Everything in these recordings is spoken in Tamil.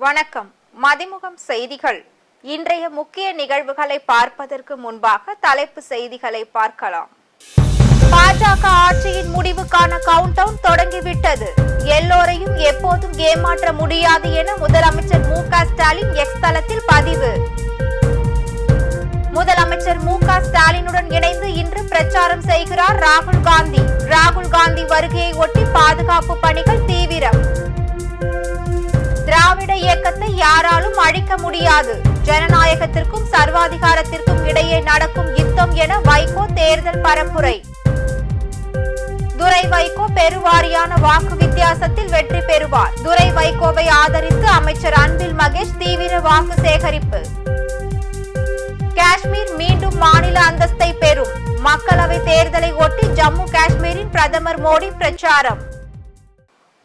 வணக்கம். மதிமுகம் செய்திகள். இன்றைய முக்கிய நிகழ்வுகளை பார்ப்பதற்கு முன்பாக தலைப்பு செய்திகளை பார்க்கலாம். பாஜக ஆட்சியின் முடிவுக்கான கவுண்டவுன் தொடங்கிவிட்டது. எல்லோரையும் எப்போதும் ஏமாற்ற முடியாது என முதலமைச்சர் மு.க. ஸ்டாலின் எக்ஸ் தளத்தில் பதிவு. முதலமைச்சர் மு.க. ஸ்டாலினுடன் இணைந்து இன்று பிரச்சாரம் செய்கிறார் ராகுல் காந்தி. ராகுல் காந்தி வருகையை ஒட்டி பாதுகாப்பு பணிகள் தீவிரம். திராவிட இயக்கத்தை யாராலும் அழிக்க முடியாது. ஜனநாயகத்திற்கும் சர்வாதிகாரத்திற்கும் இடையே நடக்கும் யுத்தம் என வைகோ தேர்தல் பரப்புரை. துரை வைகோ பெருவாரியான வாக்கு வித்தியாசத்தில் வெற்றி பெறுவார். துரை வைகோவை ஆதரித்து அமைச்சர் அன்பில் மகேஷ் தீவிர வாக்கு சேகரிப்பு. காஷ்மீர் மீண்டும் மாநில அந்தஸ்தை பெறும். மக்களவை தேர்தலை ஒட்டி ஜம்மு காஷ்மீரின் பிரதமர் மோடி பிரச்சாரம்.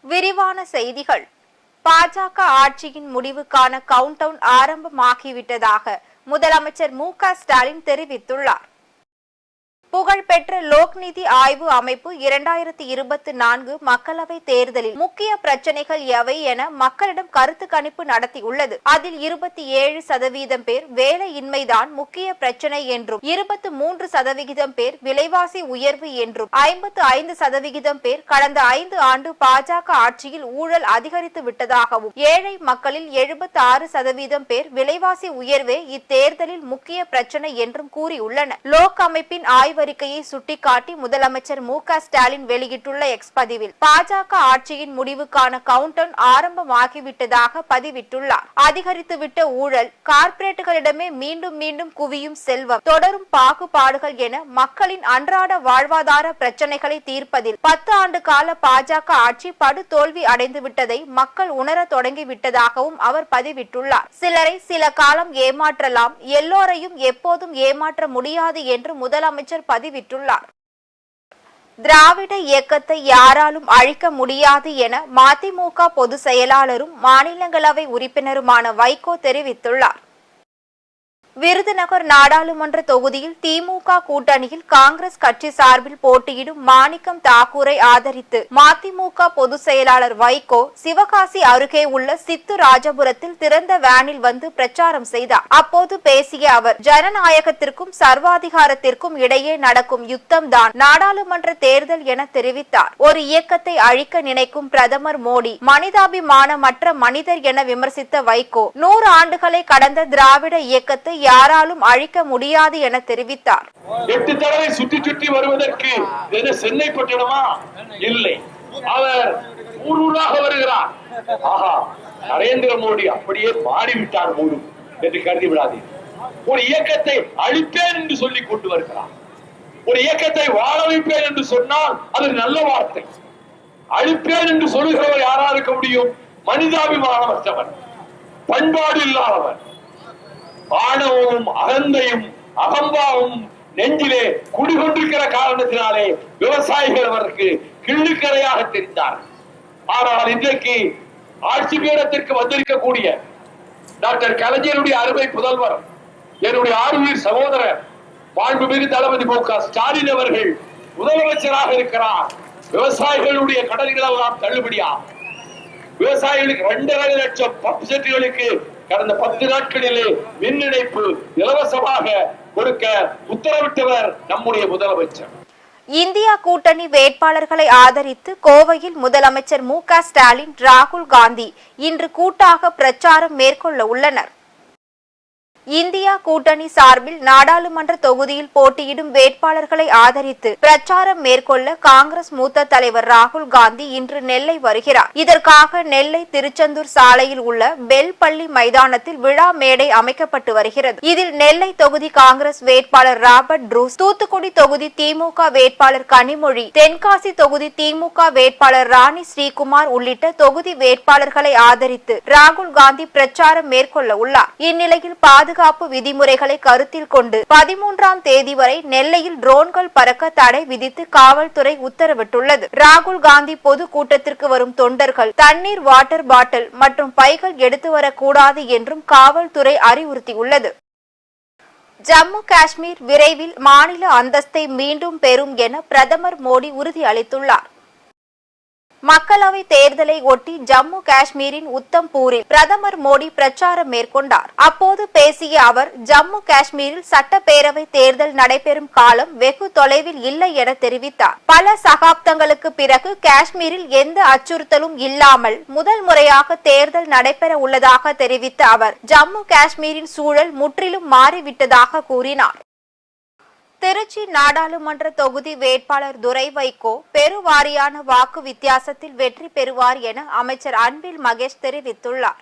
விரிவான செய்திகள். பாஜக ஆட்சியின் முடிவுக்கான கவுண்டவுன் ஆரம்பமாகிவிட்டதாக முதலமைச்சர் மு.க. ஸ்டாலின் தெரிவித்துள்ளார். புகழ்பெற்ற லோக்நிதி ஆய்வு அமைப்பு 2024 மக்களவை தேர்தலில் முக்கிய பிரச்சனைகள் எவை என மக்களிடம் கருத்து கணிப்பு நடத்தியுள்ளது. அதில் 27% பேர் வேலையின்மைதான் முக்கிய பிரச்சனை என்றும், 23% பேர் விலைவாசி உயர்வு என்றும், 55% பேர் கடந்த 5 ஆண்டு பாஜக ஆட்சியில் ஊழல் அதிகரித்து விட்டதாகவும், ஏழை மக்களில் 76% பேர் விலைவாசி உயர்வே இத்தேர்தலில் முக்கிய பிரச்சனை என்றும் கூறியுள்ளனர். லோக் அமைப்பின் ஆய்வு அறிக்கையை சுட்டிக்காட்டி முதலமைச்சர் மு.க. ஸ்டாலின் வெளியிட்டுள்ள எக்ஸ் பதிவில் பாஜக ஆட்சியின் முடிவுக்கான கவுண்டவுன் ஆரம்பமாகிவிட்டதாக பதிவிட்டுள்ளார். அதிகரித்துவிட்ட ஊழல், கார்ப்பரேட்டுகளிடமே மீண்டும் மீண்டும் குவியும் செல்வம், தொடரும் பாகுபாடுகள் என மக்களின் அன்றாட வாழ்வாதார பிரச்சனைகளை தீர்ப்பதில் 10 ஆண்டு கால பாஜக ஆட்சி படு தோல்வி அடைந்துவிட்டதை மக்கள் உணர தொடங்கிவிட்டதாகவும் அவர் பதிவிட்டுள்ளார். சிலரை சில காலம் ஏமாற்றலாம், எல்லோரையும் எப்போதும் ஏமாற்ற முடியாது என்று முதலமைச்சர் பதிவிட்டுள்ளார். திராவிட இயக்கத்தை யாராலும் அழிக்க முடியாது என மதிமுக பொதுச் செயலாளரும் மாநிலங்களவை உறுப்பினருமான வைகோ தெரிவித்துள்ளார். விருதுநகர் நாடாளுமன்ற தொகுதியில் திமுக கூட்டணியில் காங்கிரஸ் கட்சி சார்பில் போட்டியிடும் மாணிக்கம் தாக்கூரை ஆதரித்து மதிமுக பொதுச் செயலாளர் வைகோ சிவகாசி அருகே உள்ள சித்து ராஜபுரத்தில் திறந்த வேனில் வந்து பிரச்சாரம் செய்தார். அப்போது பேசிய அவர், ஜனநாயகத்திற்கும் சர்வாதிகாரத்திற்கும் இடையே நடக்கும் யுத்தம் தான் நாடாளுமன்ற தேர்தல் என தெரிவித்தார். ஒரு இயக்கத்தை அழிக்க நினைக்கும் பிரதமர் மோடி மனிதாபிமானமற்ற மனிதர் என விமர்சித்த வைகோ, 100 ஆண்டுகளை கடந்த திராவிட இயக்கத்தை யாராலும் அழிக்க முடியாது என தெரிவித்தார். 8 தடவை சுற்றி சுற்றி வருவதற்கு சென்னை பட்டணமா? இல்லை, அவர் ஊரூராக வருகிறார். ஆஹா, நரேந்திர மோடி அப்படியே மாறிவிட்டார் மூடு என்று கருதி விடாதீர்கள். ஒரு இயக்கத்தை அழிப்பேன் என்று சொல்லி கொண்டு வருகிறார். ஒரு இயக்கத்தை வாழ வைப்பேன் என்று சொன்னால் அது நல்ல வார்த்தை. அழிப்பேன் என்று சொல்லுகிறவர் யாரா இருக்க முடியும்? மனிதாபிமானமற்றவர், பண்பாடு இல்லாதவர், ஆணவமும் அகந்தையும் அகம்பாவும் நெஞ்சிலே குடிகொண்டிருக்கிற காரணத்தினாலே விவசாயிகள் அவருக்கு கிள்ளுக்கரையாக தெரிந்தார்கள். ஆனால் இன்றைக்கு ஆட்சி பீடத்திற்கு வந்திருக்கக்கூடிய டாக்டர் கலைஞருடைய அருமை புதல்வர், என்னுடைய ஆறுயிர் சகோதரர் மாண்புமிகு தளபதி மு.க. ஸ்டாலின் அவர்கள் முதலமைச்சராக இருக்கிறார். விவசாயிகளுடைய கடன்கள் எல்லாம் தள்ளுபடியா? விவசாயிகளுக்கு 2.5 லட்சம் பம்பு செட்டுகளுக்கு கடந்த 10 நாட்களிலே மின் இணைப்பு இலவசமாக கொடுக்க உத்தரவிட்டவர் நம்முடைய முதலமைச்சர். இந்தியா கூட்டணி வேட்பாளர்களை ஆதரித்து கோவையில் முதலமைச்சர் மு.க. ஸ்டாலின், ராகுல் காந்தி இன்று கூட்டாக பிரச்சாரம் மேற்கொள்ள உள்ளனர். இந்தியா கூட்டணி சார்பில் நாடாளுமன்ற தொகுதியில் போட்டியிடும் வேட்பாளர்களை ஆதரித்து பிரச்சாரம் மேற்கொள்ள காங்கிரஸ் மூத்த தலைவர் ராகுல் காந்தி இன்று நெல்லை வருகிறார். இதற்காக நெல்லை திருச்செந்தூர் சாலையில் உள்ள பெல் பள்ளி மைதானத்தில் விழா மேடை அமைக்கப்பட்டு வருகிறது. இதில் நெல்லை தொகுதி காங்கிரஸ் வேட்பாளர் ராபர்ட் ப்ரூஸ், தூத்துக்குடி தொகுதி திமுக வேட்பாளர் கனிமொழி, தென்காசி தொகுதி திமுக வேட்பாளர் ராணி ஸ்ரீகுமார் உள்ளிட்ட தொகுதி வேட்பாளர்களை ஆதரித்து ராகுல் காந்தி பிரச்சாரம் மேற்கொள்ள உள்ளார். இந்நிலையில் பாதுகாப்பு விதிமுறைகளை கருத்தில் கொண்டு 13ஆம் தேதி வரை நெல்லையில் ட்ரோன்கள் பறக்க தடை விதித்து காவல்துறை உத்தரவிட்டுள்ளது. ராகுல் காந்தி பொது கூட்டத்திற்கு வரும் தொண்டர்கள் தண்ணீர், வாட்டர் பாட்டில் மற்றும் பைகள் எடுத்து வரக்கூடாது என்றும் காவல்துறை அறிவுறுத்தியுள்ளது. ஜம்மு காஷ்மீர் விரைவில் மாநில அந்தஸ்தை மீண்டும் பெறும் என பிரதமர் மோடி உறுதியளித்துள்ளார். மக்களவை தேர்தலை ஒட்டி ஜம்மு காஷ்மீரின் உத்தம்பூரில் பிரதமர் மோடி பிரச்சாரம் மேற்கொண்டார். அப்போது பேசிய அவர், ஜம்மு காஷ்மீரில் சட்டப்பேரவை தேர்தல் நடைபெறும் காலம் வெகு தொலைவில் இல்லை என தெரிவித்தார். பல சகாப்தங்களுக்கு பிறகு காஷ்மீரில் எந்த அச்சுறுத்தலும் இல்லாமல் முதல் முறையாக தேர்தல் நடைபெற உள்ளதாக தெரிவித்த அவர், ஜம்மு காஷ்மீரின் சூழல் முற்றிலும் மாறிவிட்டதாக கூறினார். திருச்சி நாடாளுமன்ற தொகுதி வேட்பாளர் துரை வைகோ பெருவாரியான வாக்கு வித்தியாசத்தில் வெற்றி பெறுவார் என அமைச்சர் அன்பில் மகேஷ் தெரிவித்துள்ளார்.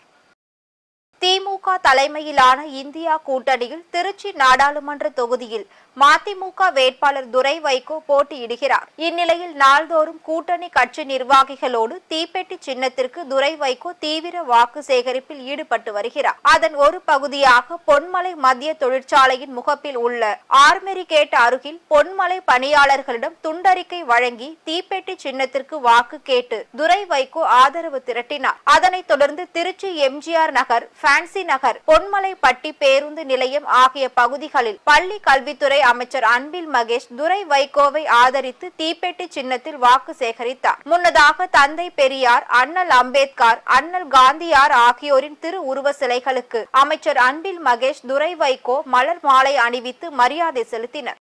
திமுக தலைமையிலான இந்தியா கூட்டணியில் திருச்சி நாடாளுமன்ற தொகுதியில் மதிமுக வேட்பாளர் துரை வைகோ போட்டியிடுகிறார். இந்நிலையில் நாள்தோறும் கூட்டணி கட்சி நிர்வாகிகளோடு தீப்பெட்டி சின்னத்திற்கு துரை வைகோ தீவிர வாக்கு சேகரிப்பில் ஈடுபட்டு வருகிறார். அதன் ஒரு பகுதியாக பொன்மலை மத்திய தொழிற்சாலையின் முகப்பில் உள்ள ஆர்மெரி கேட் அருகில் பொன்மலை பணியாளர்களிடம் துண்டறிக்கை வழங்கி தீப்பெட்டி சின்னத்திற்கு வாக்கு கேட்டு துரை வைகோ ஆதரவு திரட்டினார். அதனைத் தொடர்ந்து திருச்சி எம்ஜிஆர் நகர், பான்சி நகர், பொன்மலைப்பட்டி பேருந்து நிலையம் ஆகிய பகுதிகளில் பள்ளி கல்வித்துறை அமைச்சர் அன்பில் மகேஷ் துரை வைகோவை ஆதரித்து தீப்பெட்டி சின்னத்தில் வாக்கு சேகரித்தார். முன்னதாக தந்தை பெரியார், அண்ணல் அம்பேத்கர், அண்ணல் காந்தியார் ஆகியோரின் திரு உருவ சிலைகளுக்கு அமைச்சர் அன்பில் மகேஷ், துரை வைகோ மலர் மாலை அணிவித்து மரியாதை செலுத்தினர்.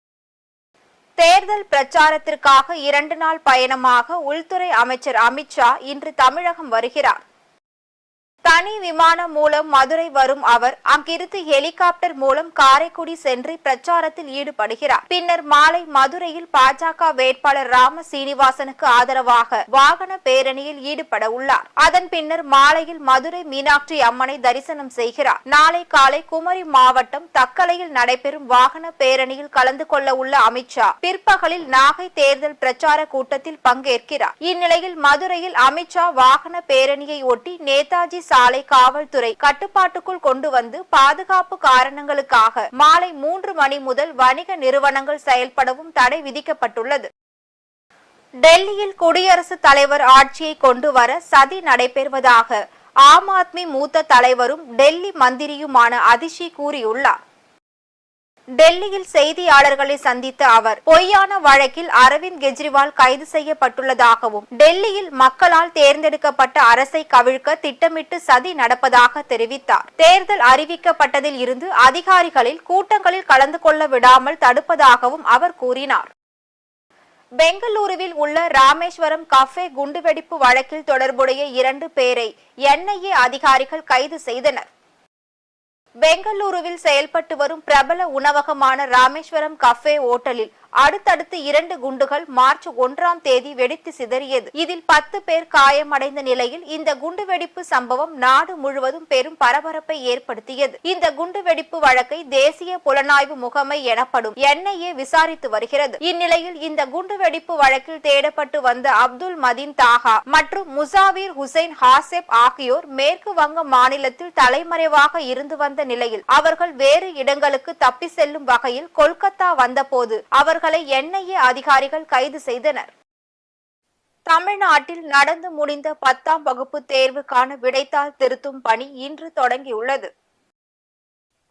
தேர்தல் பிரச்சாரத்திற்காக 2 நாள் பயணமாக உள்துறை அமைச்சர் அமித்ஷா இன்று தமிழகம் வருகிறார். தனி விமானம் மூலம் மதுரை வரும் அவர் அங்கிருந்து ஹெலிகாப்டர் மூலம் காரைக்குடி சென்று பிரச்சாரத்தில் ஈடுபடுகிறார். பின்னர் மாலை மதுரையில் பாஜக வேட்பாளர் ராம சீனிவாசனுக்கு ஆதரவாக வாகன பேரணியில் ஈடுபட உள்ளார். அதன் பின்னர் மாலையில் மதுரை மீனாட்சி அம்மனை தரிசனம் செய்கிறார். நாளை காலை குமரி மாவட்டம் தக்கலையில் நடைபெறும் வாகன பேரணியில் கலந்து கொள்ள உள்ள அமித்ஷா பிற்பகலில் நாகை தேர்தல் பிரச்சார கூட்டத்தில் பங்கேற்கிறார். இந்நிலையில் மதுரையில் அமித்ஷா வாகன பேரணியை ஒட்டி நேதாஜி சாலை காவல்துறை கட்டுப்பாட்டுக்குள் கொண்டு வந்து பாதுகாப்பு காரணங்களுக்காக மாலை 3 மணி முதல் வணிக நிறுவனங்கள் செயல்படவும் தடை விதிக்கப்பட்டுள்ளது. டெல்லியில் குடியரசுத் தலைவர் ஆட்சியை கொண்டு வர சதி நடைபெறுவதாக ஆம் ஆத்மி மூத்த தலைவரும் டெல்லி மந்திரியுமான அதிஷி கூறியுள்ளார். டெல்லியில் செய்தியாளர்களை சந்தித்த அவர், பொய்யான வழக்கில் அரவிந்த் கெஜ்ரிவால் கைது செய்யப்பட்டுள்ளதாகவும் டெல்லியில் மக்களால் தேர்ந்தெடுக்கப்பட்ட அரசை கவிழ்க்க திட்டமிட்டு சதி நடப்பதாக தெரிவித்தார். தேர்தல் அறிவிக்கப்பட்டதில் இருந்து அதிகாரிகளில் கூட்டங்களில் கலந்து கொள்ள விடாமல் தடுப்பதாகவும் அவர் கூறினார். பெங்களூருவில் உள்ள ராமேஸ்வரம் கஃபே குண்டுவெடிப்பு வழக்கில் தொடர்புடைய 2 பேரை NIA அதிகாரிகள் கைது செய்தனர். பெங்களூருவில் செயல்பட்டு வரும் பிரபல உணவகமான ராமேஸ்வரம் கஃபே ஓட்டலில் அடுத்தடுத்து 2 குண்டுகள் மார்ச் 1ஆம் தேதி வெடித்து சிதறியது. இதில் 10 பேர் காயமடைந்த நிலையில் இந்த குண்டுவெடிப்பு சம்பவம் நாடு முழுவதும் பெரும் பரபரப்பை ஏற்படுத்தியது. இந்த குண்டுவெடிப்பு வழக்கை தேசிய புலனாய்வு முகமை எனப்படும் NIA விசாரித்து வருகிறது. இந்நிலையில் இந்த குண்டுவெடிப்பு வழக்கில் தேடப்பட்டு வந்த அப்துல் மதீன் தாஹா மற்றும் முசாவிர் ஹுசைன் ஹாசெப் ஆகியோர் மேற்கு வங்க மாநிலத்தில் தலைமறைவாக இருந்து வந்த நிலையில் அவர்கள் வேறு இடங்களுக்கு தப்பி செல்லும் வகையில் கொல்கத்தா வந்தபோது அவர்களை NIA அதிகாரிகள் கைது செய்தனர். தமிழ்நாட்டில் நடந்து முடிந்த 10ஆம் வகுப்பு தேர்வுக்கான விடைத்தாள் திருத்தும் பணி இன்று தொடங்கியுள்ளது.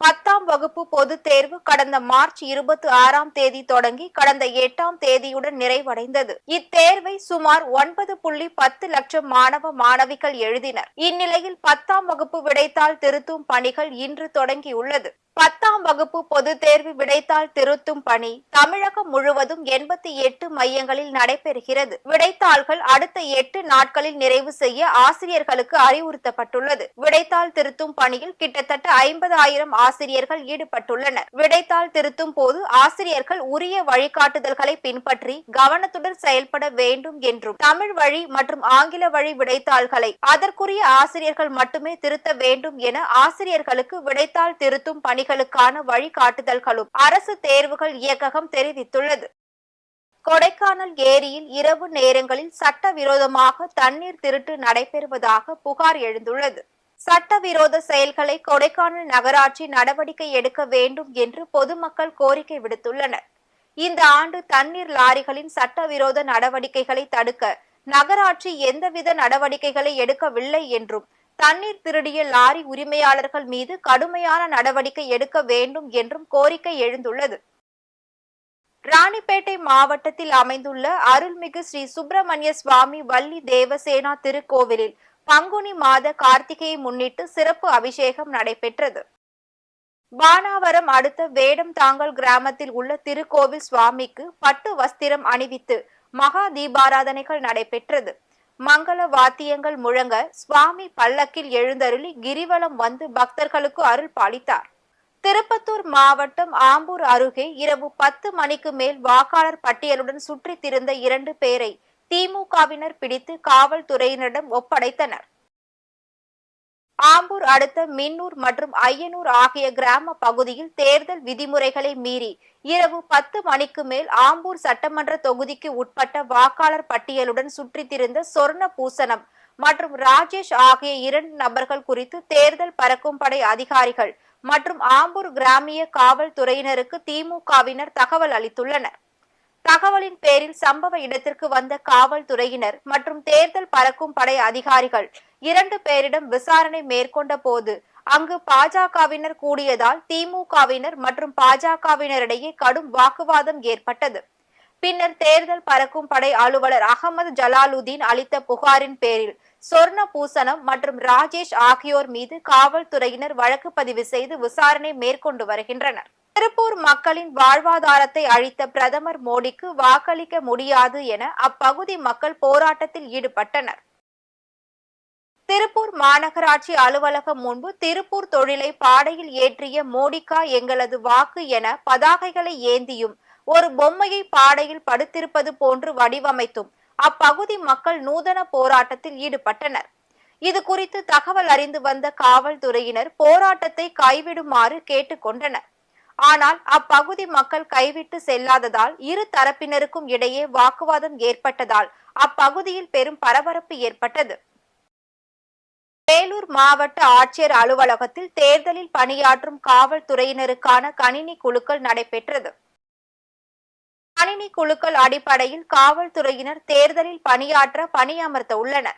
10ஆம் வகுப்பு பொதுத் தேர்வு கடந்த மார்ச் 26ஆம் தேதி தொடங்கி கடந்த 8ஆம் தேதியுடன் நிறைவடைந்தது. இத்தேர்வை சுமார் 9.10 லட்சம் மாணவ மாணவிகள் எழுதினர். இந்நிலையில் 10ஆம் வகுப்பு விடைத்தாள் திருத்தும் பணிகள் இன்று தொடங்கியுள்ளது. 10ஆம் வகுப்பு பொதுத் தேர்வு விடைத்தாள் திருத்தும் பணி தமிழகம் முழுவதும் 88 மையங்களில் நடைபெறுகிறது. விடைத்தாள்கள் அடுத்த 8 நாட்களில் நிறைவு செய்ய ஆசிரியர்களுக்கு அறிவுறுத்தப்பட்டுள்ளது. விடைத்தாள் திருத்தும் பணியில் கிட்டத்தட்ட 50,000 ஆசிரியர்கள் ஈடுபட்டுள்ளனர். விடைத்தாள் திருத்தும் போது ஆசிரியர்கள் உரிய வழிகாட்டுதல்களை பின்பற்றி கவனத்துடன் செயல்பட வேண்டும் என்றும், தமிழ் வழி மற்றும் ஆங்கில வழி விடைத்தாள்களை அதற்குரிய ஆசிரியர்கள் மட்டுமே திருத்த வேண்டும் என ஆசிரியர்களுக்கு விடைத்தாள் திருத்தும் பணி வழிகாட்டுதல்களும் அரசு தேர்வுகள் இயக்ககம் தெரிவித்துள்ளது. கொடைக்கானல் ஏரியில் இரவு நேரங்களில் சட்டவிரோதமாக தண்ணீர் திருட்டு நடைபெறுவதாக புகார் எழுந்துள்ளது. சட்டவிரோத செயல்களை கொடைக்கானல் நகராட்சி நடவடிக்கை எடுக்க வேண்டும் என்று பொதுமக்கள் கோரிக்கை விடுத்துள்ளனர். இந்த ஆண்டு தண்ணீர் லாரிகளின் சட்டவிரோத நடவடிக்கைகளை தடுக்க நகராட்சி எந்தவித நடவடிக்கைகளை எடுக்கவில்லை என்றும், தண்ணீர் திருடிய லாரி உரிமையாளர்கள் மீது கடுமையான நடவடிக்கை எடுக்க வேண்டும் என்றும் கோரிக்கை எழுந்துள்ளது. ராணிப்பேட்டை மாவட்டத்தில் அமைந்துள்ள அருள்மிகு ஸ்ரீ சுப்பிரமணிய சுவாமி வள்ளி தேவசேனா திருக்கோவிலில் பங்குனி மாத கார்த்திகையை முன்னிட்டு சிறப்பு அபிஷேகம் நடைபெற்றது. பானாவரம் அடுத்த வேடம் தாங்கல் கிராமத்தில் உள்ள திருக்கோவில் சுவாமிக்கு பட்டு வஸ்திரம் அணிவித்து மகா தீபாராதனைகள் நடைபெற்றது. மங்கள வாத்தியங்கள் முழங்க சுவாமி பல்லக்கில் எழுந்தருளி கிரிவலம் வந்து பக்தர்களுக்கு அருள் பாலித்தார். திருப்பத்தூர் மாவட்டம் ஆம்பூர் அருகே இரவு 10 மணிக்கு மேல் வாக்காளர் பட்டியலுடன் சுற்றி திரிந்த 2 பேரை திமுகவினர் பிடித்து காவல்துறையினரிடம் ஒப்படைத்தனர். ஆம்பூர் அடுத்த மின்னூர் மற்றும் ஐயனூர் ஆகிய கிராம பகுதியில் தேர்தல் விதிமுறைகளை மீறி இரவு 10 மணிக்கு மேல் ஆம்பூர் சட்டமன்ற தொகுதிக்கு உட்பட்ட வாக்காளர் பட்டியலுடன் சுற்றி திரிந்த சொர்ண பூசணம் மற்றும் ராஜேஷ் ஆகிய 2 நபர்கள் குறித்து தேர்தல் பறக்கும் படை அதிகாரிகள் மற்றும் ஆம்பூர் கிராமிய காவல்துறையினருக்கு திமுகவினர் தகவல் அளித்துள்ளனர். தகவலின் பேரில் சம்பவ இடத்திற்கு வந்த காவல்துறையினர் மற்றும் தேர்தல் பறக்கும் படை அதிகாரிகள் 2 பேரிடம் விசாரணை மேற்கொண்ட போது அங்கு பாஜகவினர் கூடியதால் திமுகவினர் மற்றும் பாஜகவினரிடையே கடும் வாக்குவாதம் ஏற்பட்டது. பின்னர் தேர்தல் பறக்கும் படை அலுவலர் அகமது ஜலாலுதீன் அளித்த புகாரின் பேரில் சொர்ண பூசணம் மற்றும் ராஜேஷ் ஆகியோர் மீது காவல்துறையினர் வழக்கு பதிவு செய்து விசாரணை மேற்கொண்டு வருகின்றனர். திருப்பூர் மக்களின் வாழ்வாதாரத்தை அழித்த பிரதமர் மோடிக்கு வாக்களிக்க முடியாது என அப்பகுதி மக்கள் போராட்டத்தில் ஈடுபட்டனர். திருப்பூர் மாநகராட்சி அலுவலகம் முன்பு திருப்பூர் தொழிலை பாடையில் ஏற்றிய மோடிக்கா எங்களது வாக்கு என பதாகைகளை ஏந்தியும் ஒரு பொம்மையை பாடையில் படுத்திருப்பது போன்று வடிவமைத்தும் அப்பகுதி மக்கள் நூதன போராட்டத்தில் ஈடுபட்டனர். இது குறித்து தகவல் அறிந்து வந்த காவல்துறையினர் போராட்டத்தை கைவிடுமாறு கேட்டுக்கொண்டனர். ஆனால் அப்பகுதி மக்கள் கைவிட்டு செல்லாததால் இரு தரப்பினருக்கும் இடையே வாக்குவாதம் ஏற்பட்டதால் அப்பகுதியில் பெரும் பரபரப்பு ஏற்பட்டது. வேலூர் மாவட்ட ஆட்சியர் அலுவலகத்தில் தேர்தலில் பணியாற்றும் காவல்துறையினருக்கான கணினி குழுக்கள் நடைபெற்றது. கணினி குழுக்கள் அடிப்படையில் காவல்துறையினர் தேர்தலில் பணியாற்ற பணியமர்த்த உள்ளனர்.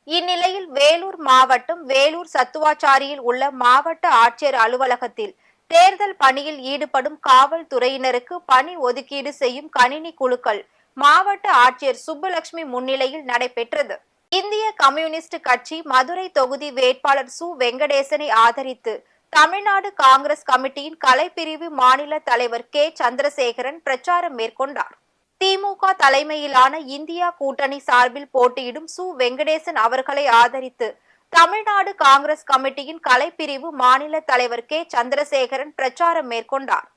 இந்நிலையில் வேலூர் மாவட்டம் வேலூர் சத்துவாச்சாரியில் உள்ள மாவட்ட ஆட்சியர் அலுவலகத்தில் தேர்தல் பணியில் ஈடுபடும் காவல்துறையினருக்கு பணி ஒதுக்கீடு செய்யும் கணினி குழுக்கள் மாவட்ட ஆட்சியர் சுப்புலட்சுமி முன்னிலையில் நடைபெற்றது. இந்திய கம்யூனிஸ்ட் கட்சி மதுரை தொகுதி வேட்பாளர் சு வெங்கடேசனை ஆதரித்து தமிழ்நாடு காங்கிரஸ் கமிட்டியின் கலைப்பிரிவு மாநில தலைவர் கே சந்திரசேகரன் பிரச்சாரம் மேற்கொண்டார். திமுக தலைமையிலான இந்தியா கூட்டணி சார்பில் போட்டியிடும் சு வெங்கடேசன் அவர்களை ஆதரித்து தமிழ்நாடு காங்கிரஸ் கமிட்டியின் கலைப்பிரிவு மாநில தலைவர் கே சந்திரசேகரன் பிரச்சாரம் மேற்கொண்டார்.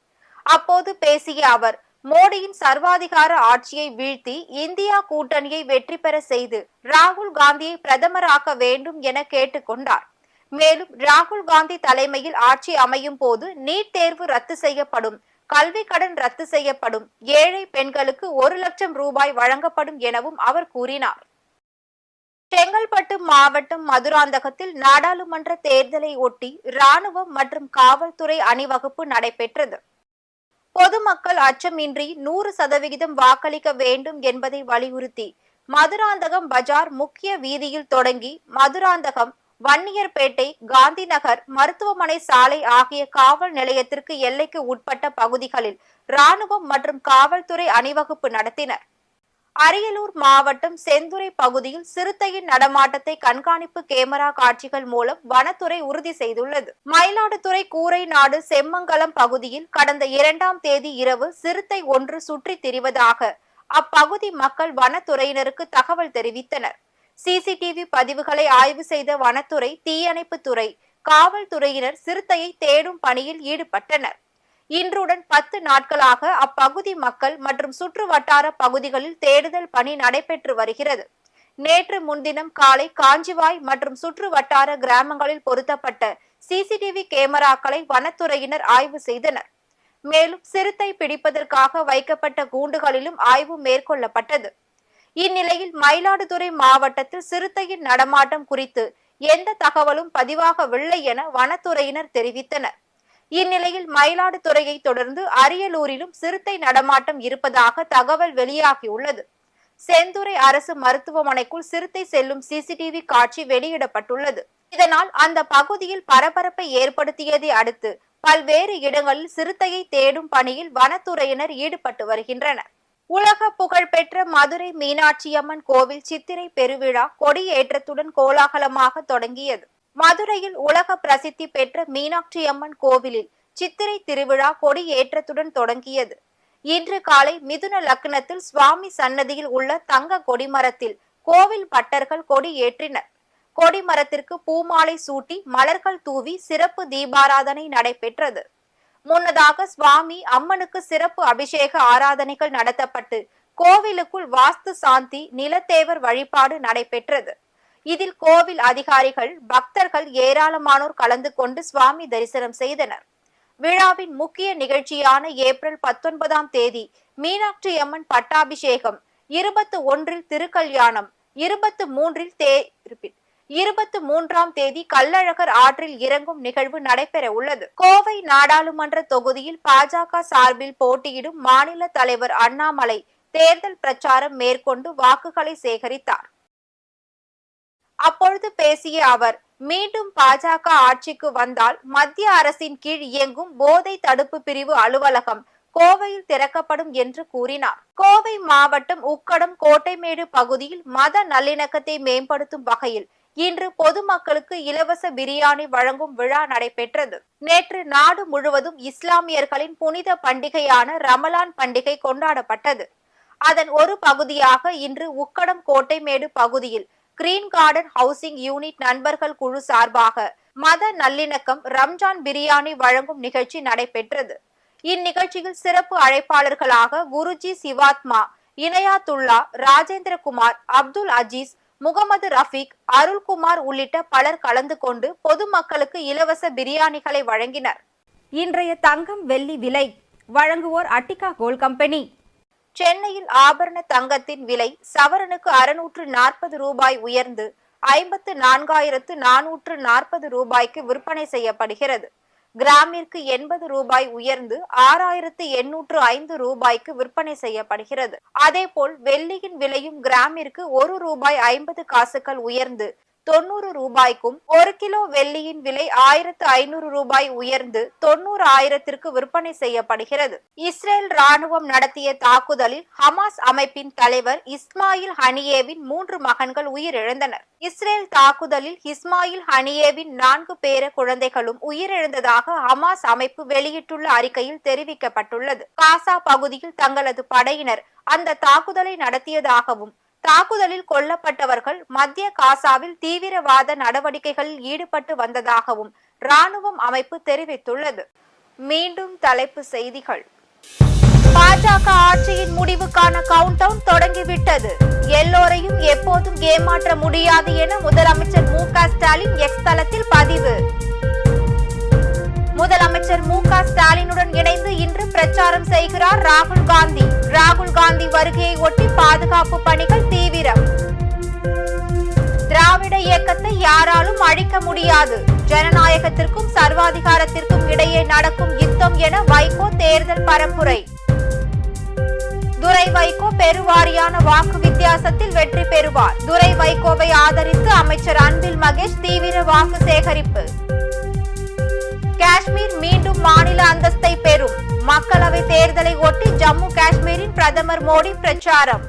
அப்போது பேசிய அவர், மோடியின் சர்வாதிகார ஆட்சியை வீழ்த்தி இந்தியா கூட்டணியை வெற்றி பெற செய்து ராகுல் காந்தியை பிரதமராக்க வேண்டும் என கேட்டுக்கொண்டார். மேலும் ராகுல் காந்தி தலைமையில் ஆட்சி அமையும் போது நீட் தேர்வு ரத்து செய்யப்படும், கல்வி கடன் ரத்து செய்யப்படும், ஏழை பெண்களுக்கு 1 லட்சம் ரூபாய் வழங்கப்படும் எனவும் அவர் கூறினார். செங்கல்பட்டு மாவட்டம் மதுராந்தகத்தில் நாடாளுமன்ற தேர்தலை ஒட்டி ராணுவம் மற்றும் காவல்துறை அணிவகுப்பு நடைபெற்றது. பொதுமக்கள் அச்சமின்றி 100% வாக்களிக்க வேண்டும் என்பதை வலியுறுத்தி மதுராந்தகம் பஜார் முக்கிய வீதியில் தொடங்கி மதுராந்தகம், வன்னியர்பேட்டை, காந்தி நகர், மருத்துவமனை சாலை ஆகிய காவல் நிலையத்திற்கு எல்லைக்கு உட்பட்ட பகுதிகளில் ராணுவம் மற்றும் காவல்துறை அணிவகுப்பு நடத்தினர். அரியலூர் மாவட்டம் செந்துறை பகுதியில் சிறுத்தையின் நடமாட்டத்தை கண்காணிப்பு கேமரா காட்சிகள் மூலம் வனத்துறை உறுதி செய்துள்ளது. மயிலாடுதுறை கூரைநாடு செம்மங்கலம் பகுதியில் கடந்த 2ஆம் தேதி இரவு சிறுத்தை ஒன்று சுற்றி திரிவதாக அப்பகுதி மக்கள் வனத்துறையினருக்கு தகவல் தெரிவித்தனர். சிசிடிவி பதிவுகளை ஆய்வு செய்த வனத்துறை, தீயணைப்புத்துறை, காவல்துறையினர் சிறுத்தையை தேடும் பணியில் ஈடுபட்டனர். இன்றுடன் 10 நாட்களாக அப்பகுதி மக்கள் மற்றும் சுற்று வட்டார பகுதிகளில் தேடுதல் பணி நடைபெற்று வருகிறது. நேற்று முன்தினம் காலை காஞ்சிவாய் மற்றும் சுற்று வட்டார கிராமங்களில் பொருத்தப்பட்ட சிசிடிவி கேமராக்களை வனத்துறையினர் ஆய்வு செய்தனர். மேலும் சிறுத்தை பிடிப்பதற்காக வைக்கப்பட்ட கூண்டுகளிலும் ஆய்வு மேற்கொள்ளப்பட்டது. இந்நிலையில் மயிலாடுதுறை மாவட்டத்தில் சிறுத்தையின் நடமாட்டம் குறித்து எந்த தகவலும் பதிவாகவில்லை என வனத்துறையினர் தெரிவித்தனர். இந்நிலையில் மயிலாடுதுறையை தொடர்ந்து அரியலூரிலும் சிறுத்தை நடமாட்டம் இருப்பதாக தகவல் வெளியாகியுள்ளது. செந்துறை அரசு மருத்துவமனைக்குள் சிறுத்தை செல்லும் சிசிடிவி காட்சி வெளியிடப்பட்டுள்ளது. இதனால் அந்த பகுதியில் பரபரப்பை ஏற்படுத்தியதை அடுத்து பல்வேறு இடங்களில் சிறுத்தையை தேடும் பணியில் வனத்துறையினர் ஈடுபட்டு வருகின்றனர். உலக புகழ்பெற்ற மதுரை மீனாட்சியம்மன் கோவில் சித்திரை பெருவிழா கொடியேற்றத்துடன் கோலாகலமாக தொடங்கியது. மதுரையில் உலக பிரசித்தி பெற்ற மீனாட்சியம்மன் கோவிலில் சித்திரை திருவிழா கொடியேற்றத்துடன் தொடங்கியது. இன்று காலை மிதுன லக்னத்தில் சுவாமி சன்னதியில் உள்ள தங்க கொடிமரத்தில் கோவில் பட்டர்கள் கொடி ஏற்றினர். கொடிமரத்திற்கு பூமாலை சூட்டி மலர்கள் தூவி சிறப்பு தீபாராதனை நடைபெற்றது. முன்னதாக சுவாமி அம்மனுக்கு சிறப்பு அபிஷேக ஆராதனைகள் நடத்தப்பட்டு கோவிலுக்குள் வாஸ்து சாந்தி நிலத்தேவர் வழிபாடு நடைபெற்றது. இதில் கோவில் அதிகாரிகள் பக்தர்கள் ஏராளமானோர் கலந்து கொண்டு சுவாமி தரிசனம் செய்தனர். விழாவின் முக்கிய நிகழ்ச்சியான ஏப்ரல் 19ஆம் தேதி மீனாட்சியம்மன் பட்டாபிஷேகம், 21இல் திருக்கல்யாணம், 23ஆம் தேதி கள்ளழகர் ஆற்றில் இறங்கும் நிகழ்வு நடைபெற உள்ளது. கோவை நாடாளுமன்ற தொகுதியில் பாஜக சார்பில் போட்டியிடும் மாநில தலைவர் அண்ணாமலை தேர்தல் பிரச்சாரம் மேற்கொண்டு வாக்குகளை சேகரித்தார். அப்பொழுது பேசிய அவர், மீண்டும் பாஜக ஆட்சிக்கு வந்தால் மத்திய அரசின் கீழ் இயங்கும் போதை தடுப்பு பிரிவு அலுவலகம் கோவையில் திறக்கப்படும் என்று கூறினார். கோவை மாவட்டம் உக்கடம் கோட்டைமேடு பகுதியில் மத நல்லிணக்கத்தை மேம்படுத்தும் வகையில் இன்று பொதுமக்களுக்கு இலவச பிரியாணி வழங்கும் விழா நடைபெற்றது. நேற்று நாடு முழுவதும் இஸ்லாமியர்களின் புனித பண்டிகையான ரமலான் பண்டிகை கொண்டாடப்பட்டது. அதன் ஒரு பகுதியாக இன்று உக்கடம் கோட்டைமேடு பகுதியில் கிரீன் கார்டன் ஹவுசிங் யூனிட் நண்பர்கள் குழு சார்பாக மத நல்லிணக்கம் ரம்ஜான் பிரியாணி வழங்கும் நிகழ்ச்சி நடைபெற்றது. இந்நிகழ்ச்சியில் சிறப்பு அழைப்பாளர்களாக குருஜி சிவாத்மா, இனயாத்துல்லா, ராஜேந்திரகுமார், அப்துல் அஜீஸ், முகமது ரஃபீக், அருள்குமார் உள்ளிட்ட பலர் கலந்து கொண்டு பொதுமக்களுக்கு இலவச பிரியாணிகளை வழங்கினர். இன்றைய தங்கம் வெள்ளி விலை வழங்குவோர் அட்டிகா கோல்ட் கம்பெனி. சென்னையில் ஆபரண தங்கத்தின் விலை சவரனுக்கு 640 ரூபாய் உயர்ந்து 54,440 ரூபாய்க்கு விற்பனை செய்யப்படுகிறது. கிராமிற்கு 80 ரூபாய் உயர்ந்து 6,805 ரூபாய்க்கு விற்பனை செய்யப்படுகிறது. அதேபோல் வெள்ளியின் விலையும் கிராமிற்கு 1 ரூபாய் 50 காசுகள் உயர்ந்து 90 ரூபாய்க்கும், 1 கிலோ வெள்ளியின் விலை 1,500 ரூபாய் உயர்ந்து 90,000ற்கு விற்பனை செய்யப்படுகிறது. இஸ்ரேல் ராணுவம் நடத்திய தாக்குதலில் ஹமாஸ் அமைப்பின் தலைவர் இஸ்மாயில் ஹனியேவின் 3 மகன்கள் உயிரிழந்தனர். இஸ்ரேல் தாக்குதலில் இஸ்மாயில் ஹனியேவின் 4 பேர குழந்தைகளும் உயிரிழந்ததாக ஹமாஸ் அமைப்பு வெளியிட்டுள்ள அறிக்கையில் தெரிவிக்கப்பட்டுள்ளது. காசா பகுதியில் தங்களது படையினர் அந்த தாக்குதலை நடத்தியதாகவும், தாக்குதலில் கொல்லப்பட்டவர்கள் மத்திய காசாவில் தீவிரவாத நடவடிக்கைகளில் ஈடுபட்டு வந்ததாகவும் ராணுவம் அமைப்பு தெரிவித்துள்ளது. மீண்டும் தலைப்பு செய்திகள். பாஜக ஆட்சியின் முடிவுக்கான கவுண்டவுன் தொடங்கிவிட்டது. எல்லோரையும் எப்போதும் ஏமாற்ற முடியாது என முதலமைச்சர் மு.க. ஸ்டாலின் எக்ஸ் தளத்தில் பதிவு. முதலமைச்சர் மு.க. ஸ்டாலினுடன் இணைந்து இன்று பிரச்சாரம் செய்கிறார் ராகுல் காந்தி. ராகுல் காந்தி வருகையை ஒட்டி பாதுகாப்பு பணிகள் தீவிரம். திராவிட இயக்கத்தை யாராலும் அழிக்க முடியாது. ஜனநாயகத்திற்கும் சர்வாதிகாரத்திற்கும் இடையே நடக்கும் யுத்தம் என வைகோ தேர்தல் பரப்புரை. துரை வைகோ பெருவாரியான வாக்கு வித்தியாசத்தில் வெற்றி பெறுவார். துரை வைகோவை ஆதரித்து அமைச்சர் அன்பில் மகேஷ் தீவிர வாக்கு சேகரிப்பு. காஷ்மீர் மீண்டும் மாநில அந்தஸ்தை பெறும். மக்களவை தேர்தலை ஒட்டி ஜம்மு காஷ்மீரின் பிரதமர் மோடி பிரச்சாரம்.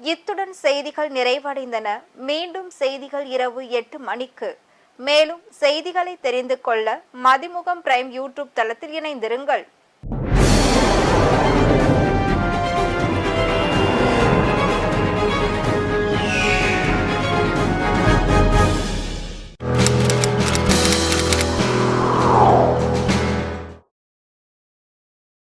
இத்துடன் செய்திகள் நிறைவடைந்தன. மீண்டும் செய்திகள் இரவு 8 மணிக்கு. மேலும் செய்திகளை தெரிந்து கொள்ள மதிமுகம் பிரைம் யூடியூப் தளத்தில் இணைந்திருங்கள்.